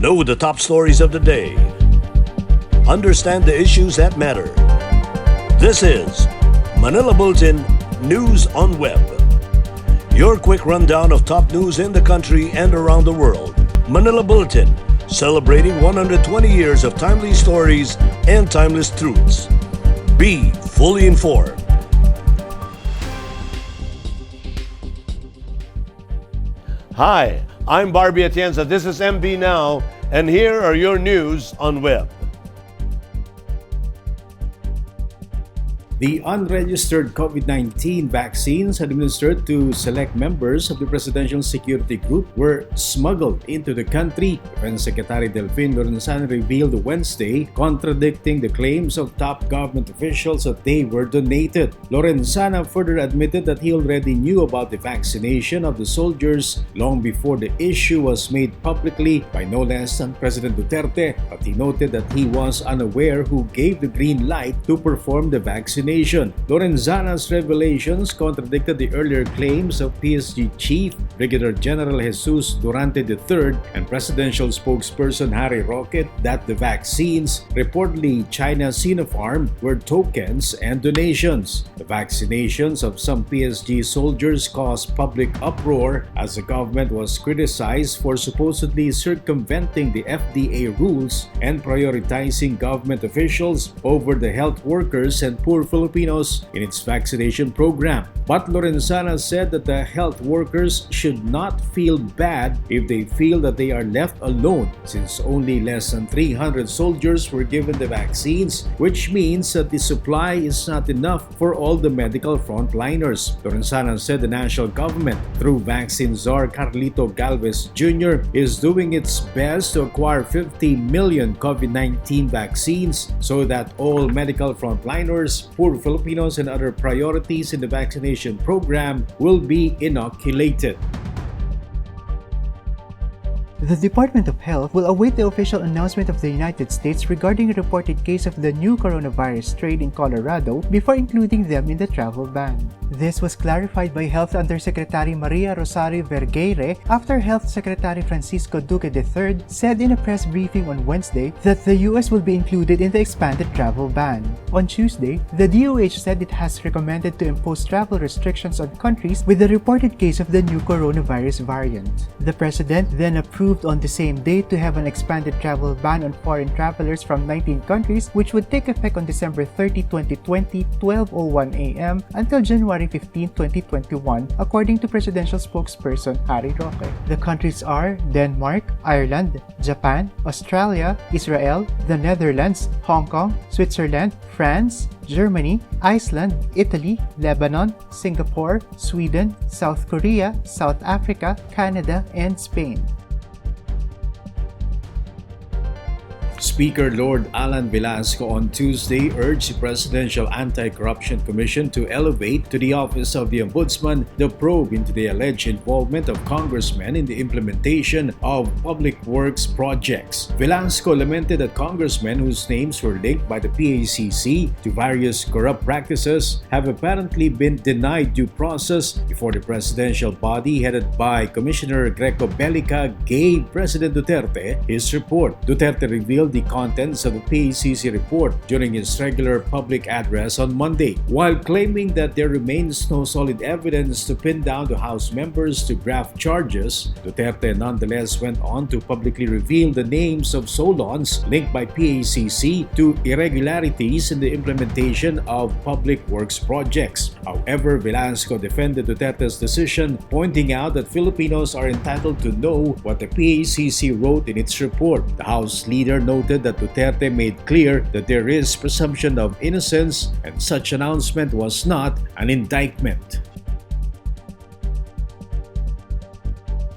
Know the top stories of the day. Understand the issues that matter. This is Manila Bulletin News on Web. Your quick rundown of top news in the country and around the world. Manila Bulletin, celebrating 120 years of timely stories and timeless truths. Be fully informed. Hi, I'm Barbie Atienza. This is MB Now, and here are your news on web. The unregistered COVID-19 vaccines administered to select members of the Presidential Security Group were smuggled into the country, Defense Secretary Delfin Lorenzana revealed Wednesday, contradicting the claims of top government officials that they were donated. Lorenzana further admitted that he already knew about the vaccination of the soldiers long before the issue was made publicly by no less than President Duterte, but he noted that he was unaware who gave the green light to perform the vaccination. Lorenzana's revelations contradicted the earlier claims of PSG Chief Brigadier General Jesus Durante III and presidential spokesperson Harry Roque that the vaccines, reportedly China's Sinopharm, were tokens and donations. The vaccinations of some PSG soldiers caused public uproar as the government was criticized for supposedly circumventing the FDA rules and prioritizing government officials over the health workers and poor Filipinos in its vaccination program. But Lorenzana said that the health workers should not feel bad if they feel that they are left alone, since only less than 300 soldiers were given the vaccines, which means that the supply is not enough for all the medical frontliners. Lorenzana said the national government, through vaccine czar Carlito Galvez Jr., is doing its best to acquire 50 million COVID-19 vaccines so that all medical frontliners, poor Filipinos, and other priorities in the vaccination program will be inoculated. The Department of Health will await the official announcement of the United States regarding a reported case of the new coronavirus strain in Colorado before including them in the travel ban. This was clarified by Health Undersecretary Maria Rosario Vergeire after Health Secretary Francisco Duque III said in a press briefing on Wednesday that the US will be included in the expanded travel ban. On Tuesday, the DOH said it has recommended to impose travel restrictions on countries with a reported case of the new coronavirus variant. The president then approved on the same day to have an expanded travel ban on foreign travelers from 19 countries, which would take effect on December 30, 2020, 12:01 a.m. until January 15, 2021, according to presidential spokesperson Harry Roque. The countries are Denmark, Ireland, Japan, Australia, Israel, the Netherlands, Hong Kong, Switzerland, France, Germany, Iceland, Italy, Lebanon, Singapore, Sweden, South Korea, South Africa, Canada, and Spain. Speaker Lord Alan Velasco on Tuesday urged the Presidential Anti-Corruption Commission to elevate to the office of the Ombudsman the probe into the alleged involvement of congressmen in the implementation of public works projects. Velasco lamented that congressmen whose names were linked by the PACC to various corrupt practices have apparently been denied due process before the presidential body headed by Commissioner Greco Bellica gave President Duterte his report. Duterte revealed the contents of the PACC report during his regular public address on Monday, while claiming that there remains no solid evidence to pin down the House members to graft charges. Duterte nonetheless went on to publicly reveal the names of Solons linked by PACC to irregularities in the implementation of public works projects. However, Velasco defended Duterte's decision, pointing out that Filipinos are entitled to know what the PACC wrote in its report. The House leader noted that Duterte made clear that there is presumption of innocence and such announcement was not an indictment.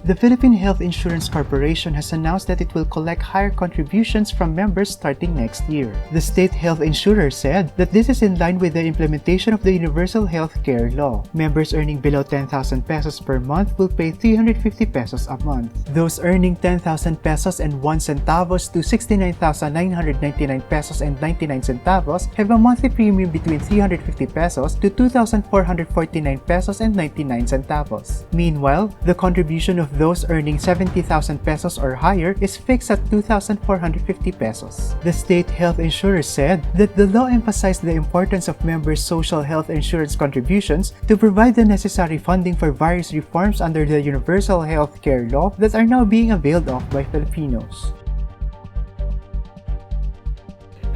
The Philippine Health Insurance Corporation has announced that it will collect higher contributions from members starting next year. The state health insurer said that this is in line with the implementation of the Universal Health Care Law. Members earning below 10,000 pesos per month will pay 350 pesos a month. Those earning 10,000 pesos and 1 centavos to 69,999 pesos and 99 centavos have a monthly premium between 350 pesos to 2,449 pesos and 99 centavos. Meanwhile, the contribution of of those earning 70,000 pesos or higher is fixed at 2,450 pesos. The state health insurer said that the law emphasized the importance of members' social health insurance contributions to provide the necessary funding for various reforms under the Universal Health Care Law that are now being availed of by Filipinos.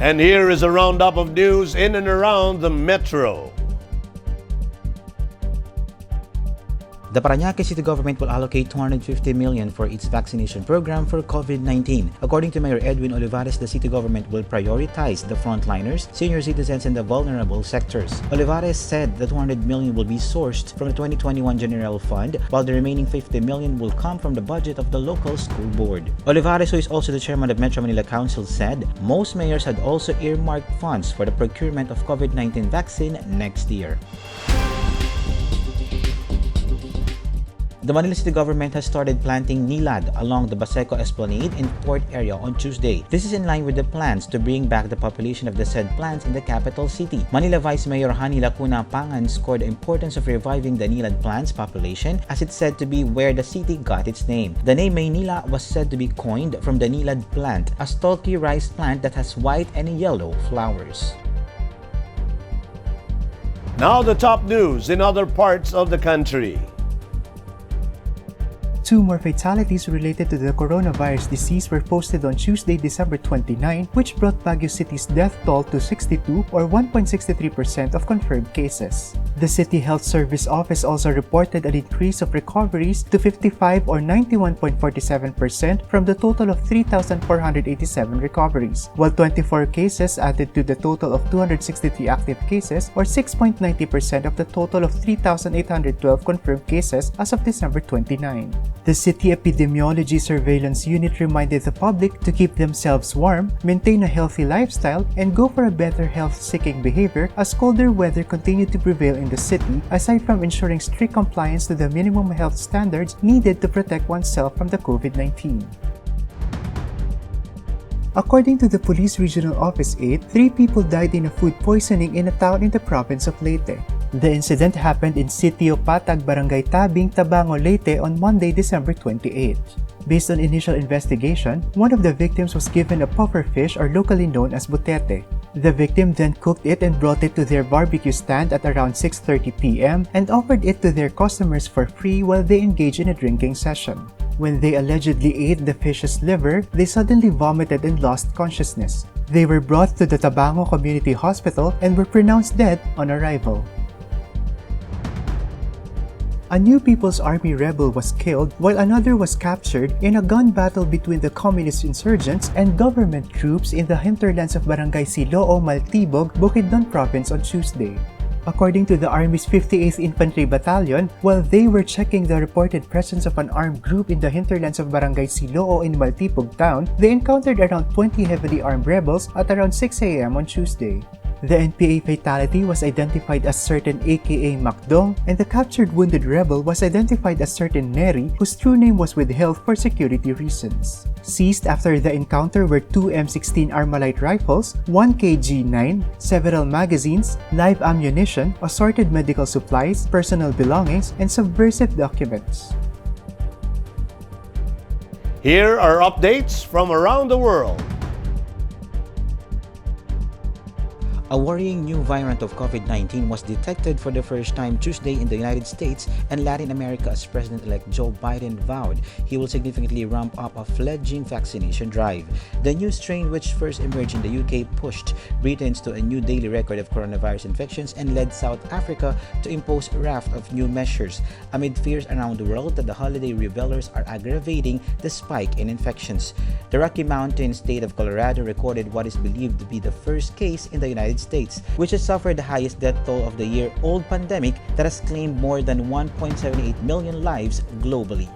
And here is a roundup of news in and around the metro. The Parañaque City government will allocate 250 million for its vaccination program for COVID-19. According to Mayor Edwin Olivares, the city government will prioritize the frontliners, senior citizens, and the vulnerable sectors. Olivares said the 200 million will be sourced from the 2021 General Fund, while the remaining 50 million will come from the budget of the local school board. Olivares, who is also the chairman of Metro Manila Council, said most mayors had also earmarked funds for the procurement of COVID-19 vaccine next year. The Manila City government has started planting nilad along the Baseco Esplanade in Port area on Tuesday. This is in line with the plans to bring back the population of the said plants in the capital city. Manila Vice Mayor Hani Lacuna Pangan scored the importance of reviving the nilad plants population, as it's said to be where the city got its name. The name Maynila was said to be coined from the nilad plant, a stalky rice plant that has white and yellow flowers. Now the top news in other parts of the country. 2 more fatalities related to the coronavirus disease were posted on Tuesday, December 29, which brought Baguio City's death toll to 62 or 1.63% of confirmed cases. The City Health Service Office also reported an increase of recoveries to 55 or 91.47% from the total of 3,487 recoveries, while 24 cases added to the total of 263 active cases or 6.90% of the total of 3,812 confirmed cases as of December 29. The City Epidemiology Surveillance Unit reminded the public to keep themselves warm, maintain a healthy lifestyle, and go for a better health-seeking behavior as colder weather continued to prevail in the city, aside from ensuring strict compliance to the minimum health standards needed to protect oneself from the COVID-19. According to the Police Regional Office 8, 3 people died in a food poisoning in a town in the province of Leyte. The incident happened in Sitio Patag, Barangay Tabing, Tabango, Leyte on Monday, December 28. Based on initial investigation, one of the victims was given a puffer fish or locally known as butete. The victim then cooked it and brought it to their barbecue stand at around 6:30 p.m. and offered it to their customers for free while they engaged in a drinking session. When they allegedly ate the fish's liver, they suddenly vomited and lost consciousness. They were brought to the Tabango Community Hospital and were pronounced dead on arrival. A new People's Army rebel was killed while another was captured in a gun battle between the communist insurgents and government troops in the hinterlands of Barangay Siloo, Maltibog, Bukidnon Province on Tuesday. According to the Army's 58th Infantry Battalion, while they were checking the reported presence of an armed group in the hinterlands of Barangay Siloo in Maltibog town, they encountered around 20 heavily armed rebels at around 6 a.m. on Tuesday. The NPA fatality was identified as certain aka Macdong, and the captured wounded rebel was identified as certain Neri, whose true name was withheld for security reasons. Seized after the encounter were 2 M16 Armalite rifles, 1 KG-9, several magazines, live ammunition, assorted medical supplies, personal belongings, and subversive documents. Here are updates from around the world. A worrying new variant of COVID-19 was detected for the first time Tuesday in the United States and Latin America as President-elect Joe Biden vowed he will significantly ramp up a fledgling vaccination drive. The new strain, which first emerged in the UK, pushed Britons to a new daily record of coronavirus infections and led South Africa to impose a raft of new measures amid fears around the world that the holiday revelers are aggravating the spike in infections. The Rocky Mountain state of Colorado recorded what is believed to be the first case in the United States, which has suffered the highest death toll of the year-old pandemic that has claimed more than 1.78 million lives globally.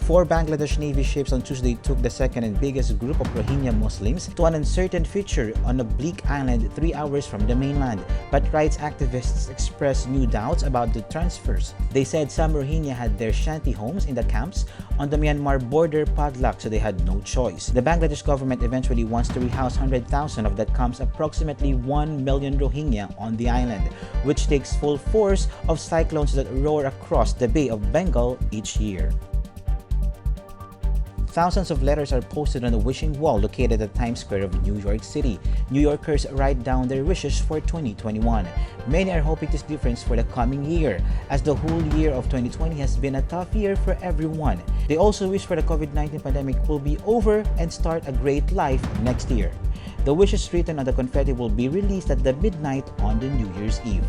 4 Bangladesh Navy ships on Tuesday took the second and biggest group of Rohingya Muslims to an uncertain future on a bleak island 3 hours from the mainland. But rights activists expressed new doubts about the transfers. They said some Rohingya had their shanty homes in the camps on the Myanmar border padlocked, so they had no choice. The Bangladesh government eventually wants to rehouse 100,000 of that camp's approximately 1 million Rohingya on the island, which takes full force of cyclones that roar across the Bay of Bengal each year. Thousands of letters are posted on the wishing wall located at Times Square of New York City. New Yorkers write down their wishes for 2021. Many are hoping this difference for the coming year, as the whole year of 2020 has been a tough year for everyone. They also wish for the COVID-19 pandemic will be over and start a great life next year. The wishes written on the confetti will be released at the midnight on the New Year's Eve.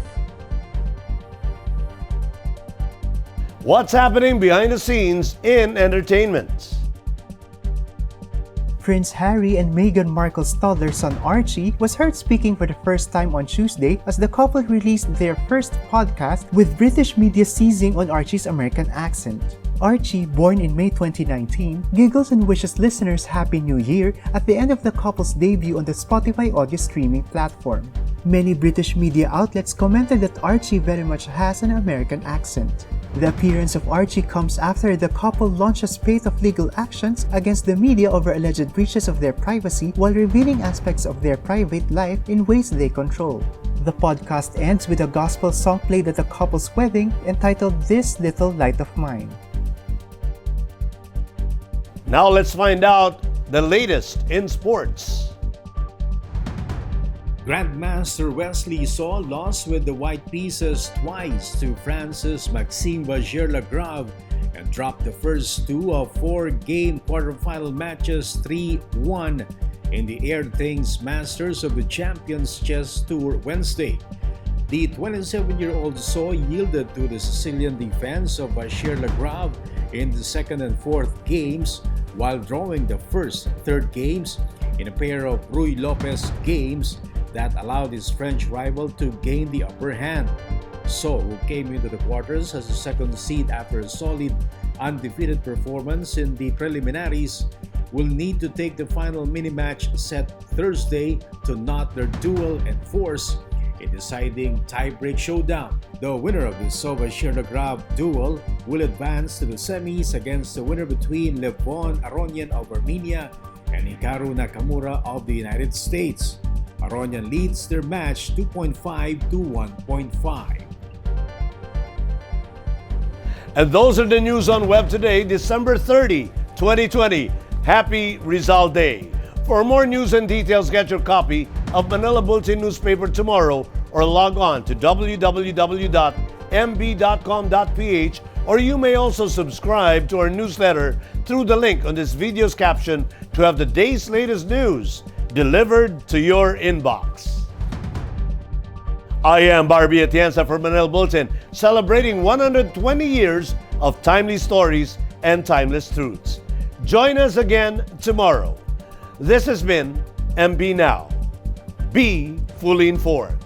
What's happening behind the scenes in entertainment? Prince Harry and Meghan Markle's toddler son Archie was heard speaking for the first time on Tuesday as the couple released their first podcast, with British media seizing on Archie's American accent. Archie, born in May 2019, giggles and wishes listeners Happy New Year at the end of the couple's debut on the Spotify audio streaming platform. Many British media outlets commented that Archie very much has an American accent. The appearance of Archie comes after the couple launched a spate of legal actions against the media over alleged breaches of their privacy while revealing aspects of their private life in ways they control. The podcast ends with a gospel song played at the couple's wedding entitled This Little Light of Mine. Now let's find out the latest in sports. Grandmaster Wesley Saw lost with the white pieces twice to France's Maxime Vachier-Lagrave and dropped the first 2 of 4-game quarterfinal matches 3-1 in the Air Things Masters of the Champions Chess Tour Wednesday. The 27-year-old Saw yielded to the Sicilian defense of Vachier-Lagrave in the second and fourth games, while drawing the first, third games in a pair of Ruy Lopez games that allowed his French rival to gain the upper hand. So, who came into the quarters as a second seed after a solid, undefeated performance in the preliminaries, will need to take the final mini-match set Thursday to knot their duel and force a deciding tie-break showdown. The winner of the Vachier-Lagrave duel will advance to the semis against the winner between Levon Aronian of Armenia and Hikaru Nakamura of the United States. Aronian leads their match 2.5 to 1.5. And those are the news on web today, December 30, 2020. Happy Rizal Day. For more news and details, get your copy of Manila Bulletin newspaper tomorrow or log on to www.mb.com.ph, or you may also subscribe to our newsletter through the link on this video's caption to have the day's latest news delivered to your inbox. I am Barbie Atienza for Manila Bulletin, celebrating 120 years of timely stories and timeless truths. Join us again tomorrow. This has been MB Now. Be fully informed.